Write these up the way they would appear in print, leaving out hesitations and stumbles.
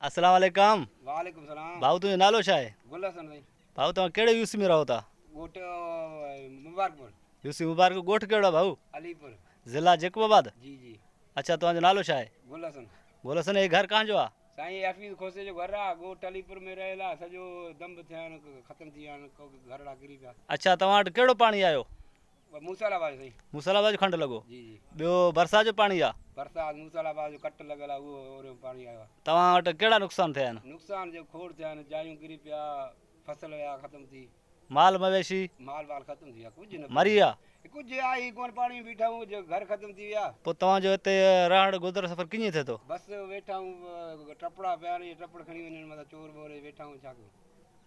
अस्सलाम वालेकुम। वालेकुम सलाम। भाऊ तुझो नालो छा आहे? गुल हसन भाई। भाऊ तव्हां कहिड़े यूसी में रहो था? गोट मुबारकपुर। यूसी मुबारक ॻोठ कहिड़ो आहे भाऊ? अलीपुर। ज़िला जैकबाबाद। जी जी। अच्छा तव्हांजो नालो छा आहे? गुल हसन। बोलसन ये घर कहाँ जो आहे? साईं हफ़ीज़ खोसे जो घर आहे। गोट अलीपुर में रहियल आहे। सॼो दंब थिया आहिनि, ख़तमु थी विया आहिनि, घरड़ा किरी पिया। अच्छा तव्हां वटि कहिड़ो पाणी आयो? मूसालाबाद साईं। मूसालाबाद जो खंडु लॻो? जी जी। ॿियो बरसाति जो पाणी आहे? बरसाति मूसालाबाद जो कट लॻल आहे, उहो ओरे पाणी आयो आहे। तव्हां वटि कहिड़ा नुक़सान थिया आहिनि? नुक़सान जो खोड़ थिया आहिनि, जायूं किरी पिया, फसल विया ख़तमु थी, माल मवेशी माल वाल ख़तमु थी विया, कुझु न मरी विया? कुझु आहे ई कोन, पाणी में बीठा आहियूं, जो घर ख़तमु थी विया। पोइ तव्हांजो हिते रहण गुज़र सफ़र कीअं थिए थो? बसि वेठा आहियूं, टपड़ा पिया आहिनि, टपड़ खणी वञनि, मतिलबु चोर बोर वेठा आहियूं, छा कयूं।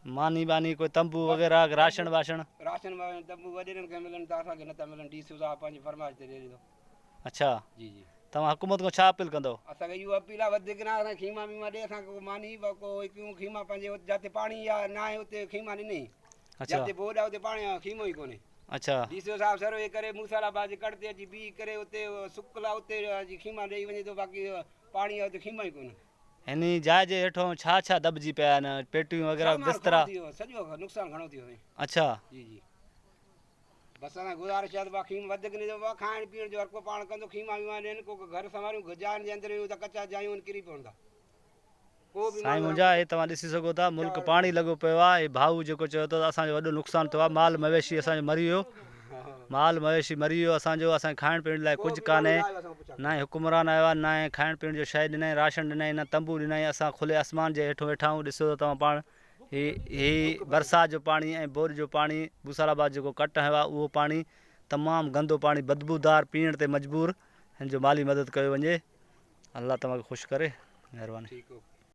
मानी बानी कोई तंबू वग़ैरह राशन वाशन? राशन वाशन तंबू वॾेरनि खे मिलनि था, असांखे नथा मिलनि। डीसी साहब पंहिंजी फरमाइश ते ॾिए थो। अच्छा जी जी। तव्हां हुकूमत खां छा अपील कंदव? असांखे इहो अपील आहे, वधीक न असांखे खीमा वीमा ॾे, असांखे को मानी को हिकु खीमा पंहिंजे जिते पाणी आहे न आहे उते खीमा ॾिनई, जिते बोड आहे उते पाणी खीमो ई कोन्हे। अच्छा डीसी साहब सर्वे करे मूसालाबाद जे कड़ ते अची बीह करे उते सुकल आहे, उते अची खीमा ॾेई वञे थो, बाक़ी पाणी आहे उते खीमा ई कोन्हे। हिन जाइ जे हेठों छा छा दॿिजी पिया आहिनि? पेटियूं वग़ैरह बिस्तरा? सॼो नुक़सानु घणो थी वियो। अच्छा जी जी। बसि असां गुज़ारिश आहे त खीम वधीक न ॾियो, खाइण पीअण जो हर को पाण कंदो, खीमा वीमा ॾियनि, को घर संभालियूं, गुजारनि जे अंदरि त कचा जायूं किरी पवंदा। साईं मुंहिंजा हे तव्हां ॾिसी सघो था, मुल्क पाणी लॻो पियो आहे। हे भाऊ जेको चयो अथव असांजो वॾो नुक़सानु थियो आहे, माल मवेशी असांजो मरी वियो, माल मवेशी मरी वियो असांजो। असांखे खाइण पीअण लाइ कुझु कान्हे, न हुकुमरान आयो आहे, न खाइण पीअण जो शइ ॾिनई, राशन ॾिनई, न तंबू ॾिनई। असां खुले आसमान जे हेठो वेठा आहियूं, ॾिसो तव्हां पाण। ही बरसाति जो पाणी ऐं बोर जो पाणी, मूसालाबाद जेको कट हयो आहे उहो पाणी तमामु गंदो पाणी, बदबूदार, पीअण ते मजबूर। हिन जो माली मदद कयो वञे। अल्लाह तव्हांखे ख़ुशि करे, महिरबानी।